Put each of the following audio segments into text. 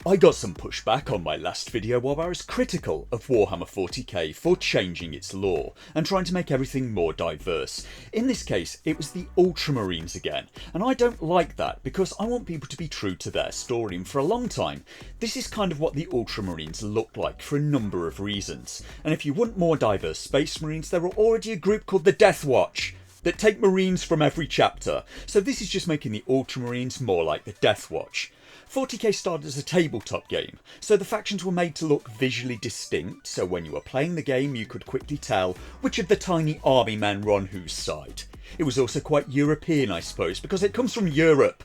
I got some pushback on my last video while I was critical of Warhammer 40k for changing its lore and trying to make everything more diverse. In this case, it was the Ultramarines again, and I don't like that because I want people to be true to their story, and for a long time, this is kind of what the Ultramarines look like for a number of reasons. And if you want more diverse Space Marines, there are already a group called the Death Watch that take Marines from every chapter, so this is just making the Ultramarines more like the Death Watch. 40k started as a tabletop game, so the factions were made to look visually distinct, so when you were playing the game you could quickly tell which of the tiny army men were on whose side. It was also quite European, I suppose, because it comes from Europe,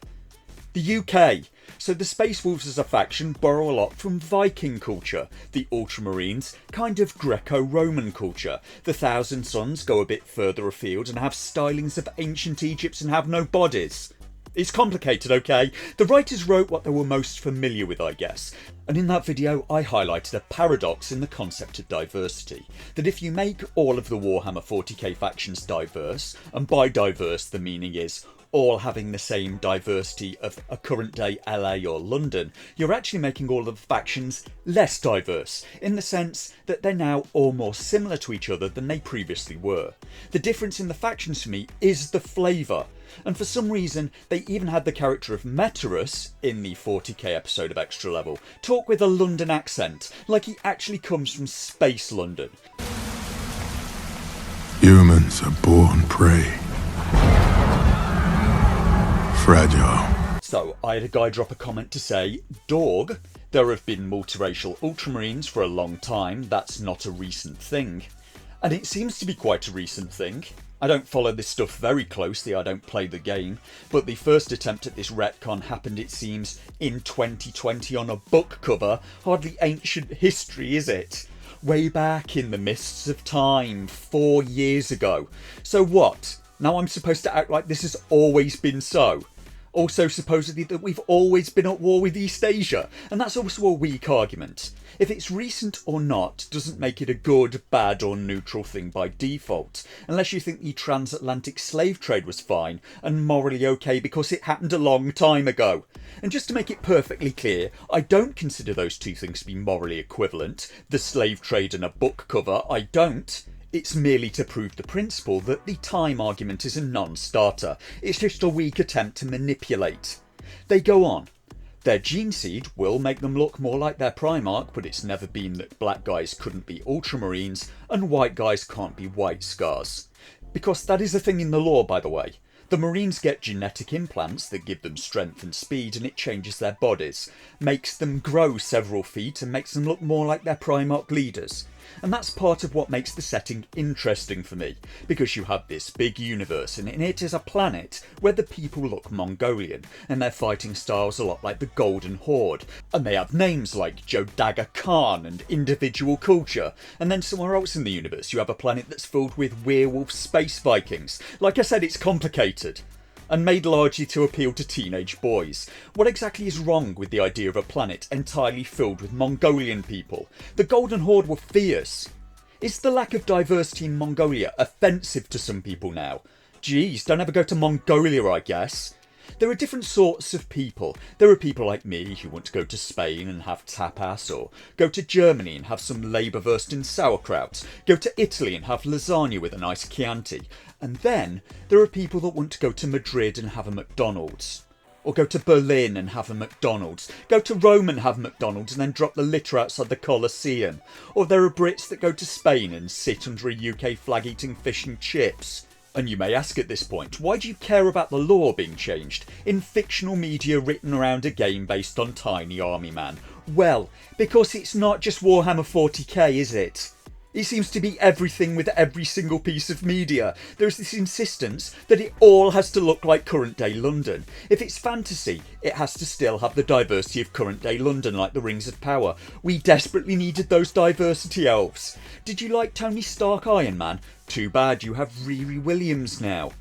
the UK, so the Space Wolves as a faction borrow a lot from Viking culture, the Ultramarines kind of Greco-Roman culture, the Thousand Sons go a bit further afield and have stylings of ancient Egypt and have no bodies. It's complicated, okay? The writers wrote what they were most familiar with, I guess. And in that video, I highlighted a paradox in the concept of diversity. That if you make all of the Warhammer 40k factions diverse, and by diverse the meaning is all having the same diversity of a current day LA or London, you're actually making all of the factions less diverse, in the sense that they're now all more similar to each other than they previously were. The difference in the factions for me is the flavour. And for some reason, they even had the character of Meteorus, in the 40k episode of Extra Level, talk with a London accent, like he actually comes from Space London. Humans are born prey. Fragile. So, I had a guy drop a comment to say, Dog, there have been multiracial Ultramarines for a long time, that's not a recent thing. And it seems to be quite a recent thing. I don't follow this stuff very closely, I don't play the game, but the first attempt at this retcon happened, it seems, in 2020 on a book cover. Hardly ancient history, is it? Way back in the mists of time, 4 years ago. So what? Now I'm supposed to act like this has always been so? Also supposedly that we've always been at war with East Asia, and that's also a weak argument. If it's recent or not doesn't make it a good, bad or neutral thing by default, unless you think the transatlantic slave trade was fine and morally okay because it happened a long time ago. And just to make it perfectly clear, I don't consider those two things to be morally equivalent, the slave trade and a book cover, I don't. It's merely to prove the principle that the time argument is a non-starter. It's just a weak attempt to manipulate. They go on. Their gene seed will make them look more like their Primarch, but it's never been that black guys couldn't be Ultramarines and white guys can't be White Scars. Because that is a thing in the lore, by the way. The Marines get genetic implants that give them strength and speed, and it changes their bodies, makes them grow several feet and makes them look more like their Primarch leaders. And that's part of what makes the setting interesting for me, because you have this big universe and in it is a planet where the people look Mongolian and their fighting styles a lot like the Golden Horde, and they have names like Jodaga Khan and individual culture, and then somewhere else in the universe you have a planet that's filled with werewolf space Vikings. Like I said, it's complicated and made largely to appeal to teenage boys. What exactly is wrong with the idea of a planet entirely filled with Mongolian people? The Golden Horde were fierce. Is the lack of diversity in Mongolia offensive to some people now? Geez, don't ever go to Mongolia, I guess. There are different sorts of people. There are people like me who want to go to Spain and have tapas, or go to Germany and have some Leberwurst and sauerkraut, go to Italy and have lasagna with a nice Chianti, and then there are people that want to go to Madrid and have a McDonald's. Or go to Berlin and have a McDonald's. Go to Rome and have McDonald's and then drop the litter outside the Colosseum. Or there are Brits that go to Spain and sit under a UK flag eating fish and chips. And you may ask at this point, why do you care about the lore being changed in fictional media written around a game based on Tiny Army Man? Well, because it's not just Warhammer 40k, is it? It seems to be everything with every single piece of media. There's this insistence that it all has to look like current day London. If it's fantasy, it has to still have the diversity of current day London, like the Rings of Power. We desperately needed those diversity elves. Did you like Tony Stark Iron Man? Too bad you have Riri Williams now.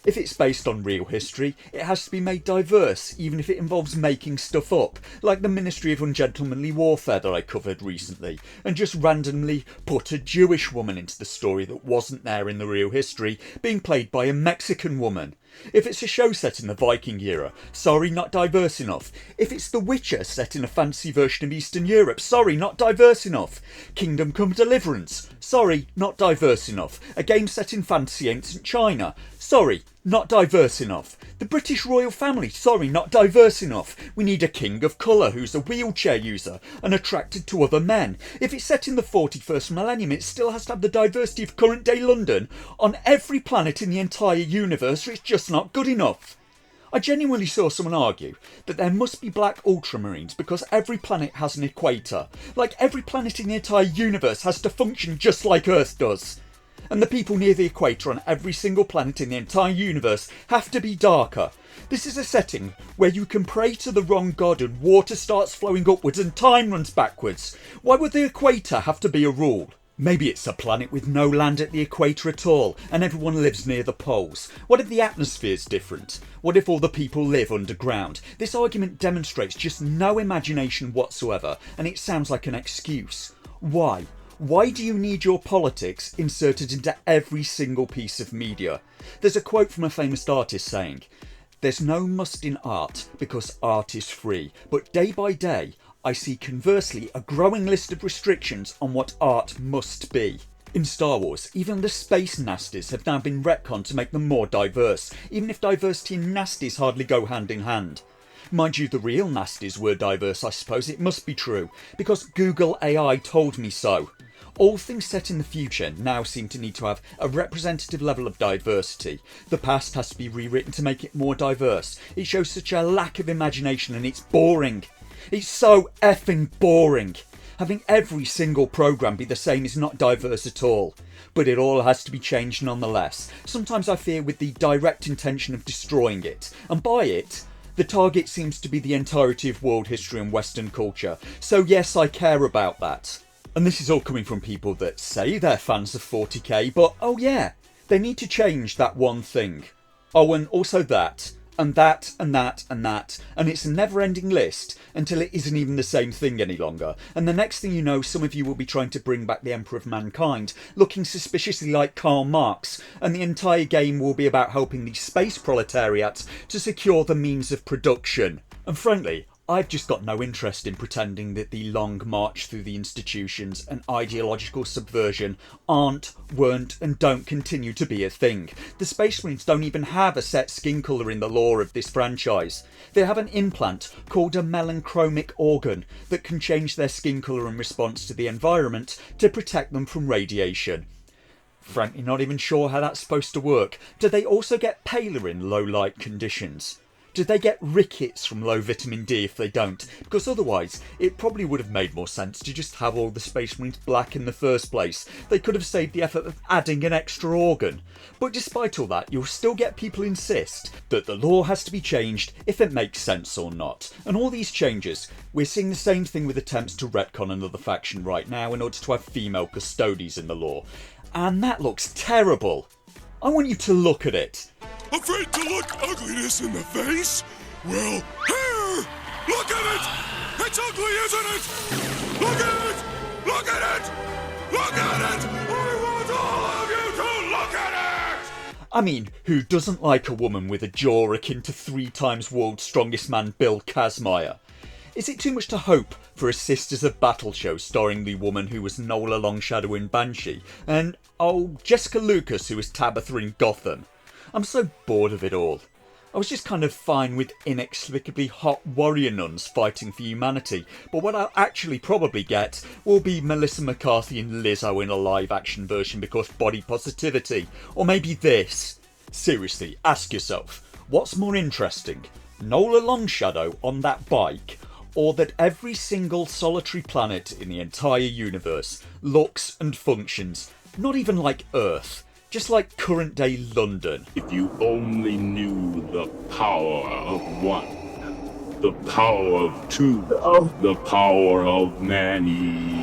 If it's based on real history, it has to be made diverse, even if it involves making stuff up, like the Ministry of Ungentlemanly Warfare that I covered recently, and just randomly put a Jewish woman into the story that wasn't there in the real history, being played by a Mexican woman. If it's a show set in the Viking era, sorry, not diverse enough. If it's The Witcher set in a fantasy version of Eastern Europe, sorry, not diverse enough. Kingdom Come Deliverance, sorry, not diverse enough. A game set in fantasy ancient China, sorry, not diverse enough. The British royal family, sorry, not diverse enough. We need a king of colour who's a wheelchair user and attracted to other men. If it's set in the 41st millennium, it still has to have the diversity of current day London on every planet in the entire universe, or it's just not good enough. I genuinely saw someone argue that there must be black ultramarines because every planet has an equator. Like every planet in the entire universe has to function just like Earth does. And the people near the equator on every single planet in the entire universe have to be darker. This is a setting where you can pray to the wrong god and water starts flowing upwards and time runs backwards. Why would the equator have to be a rule? Maybe it's a planet with no land at the equator at all and everyone lives near the poles. What if the atmosphere's different? What if all the people live underground? This argument demonstrates just no imagination whatsoever, and it sounds like an excuse. Why? Why do you need your politics inserted into every single piece of media? There's a quote from a famous artist saying, "There's no must in art because art is free, but day by day I see conversely a growing list of restrictions on what art must be." In Star Wars, even the space nasties have now been retconned to make them more diverse, even if diversity and nasties hardly go hand in hand. Mind you, the real nasties were diverse, I suppose it must be true, because Google AI told me so. All things set in the future now seem to need to have a representative level of diversity. The past has to be rewritten to make it more diverse. It shows such a lack of imagination and it's boring. It's so effing boring. Having every single programme be the same is not diverse at all. But it all has to be changed nonetheless. Sometimes I fear with the direct intention of destroying it. And by it, the target seems to be the entirety of world history and Western culture. So yes, I care about that. And this is all coming from people that say they're fans of 40k, but oh yeah, they need to change that one thing. Oh, and also that, and that, and that, and that, and it's a never-ending list until it isn't even the same thing any longer. And the next thing you know, some of you will be trying to bring back the Emperor of Mankind, looking suspiciously like Karl Marx, and the entire game will be about helping the space proletariat to secure the means of production. And frankly, I've just got no interest in pretending that the long march through the institutions and ideological subversion aren't, weren't and don't continue to be a thing. The Space Marines don't even have a set skin colour in the lore of this franchise. They have an implant called a melanchromic organ that can change their skin colour in response to the environment to protect them from radiation. Frankly, not even sure how that's supposed to work. Do they also get paler in low light conditions? Do they get rickets from low vitamin D if they don't? Because otherwise, it probably would have made more sense to just have all the Space Marines black in the first place. They could have saved the effort of adding an extra organ. But despite all that, you'll still get people insist that the law has to be changed if it makes sense or not. And all these changes, we're seeing the same thing with attempts to retcon another faction right now in order to have female custodies in the law. And that looks terrible. I want you to look at it. Afraid to look ugliness in the face? Well, here! Look at it! It's ugly, isn't it? Look at it! Look at it! Look at it! I want all of you to look at it! I mean, who doesn't like a woman with a jaw akin to 3 times world's strongest man Bill Kazmaier? Is it too much to hope for a Sisters of Battle show starring the woman who was Nola Longshadow in Banshee, and, Jessica Lucas who was Tabitha in Gotham? I'm so bored of it all. I was just kind of fine with inexplicably hot warrior nuns fighting for humanity, but what I'll actually probably get will be Melissa McCarthy and Lizzo in a live action version because body positivity. Or maybe this. Seriously, ask yourself, what's more interesting? Nola Longshadow on that bike, or that every single solitary planet in the entire universe looks and functions, not even like Earth, just like current day London? If you only knew the power of one, the power of two, the power of many.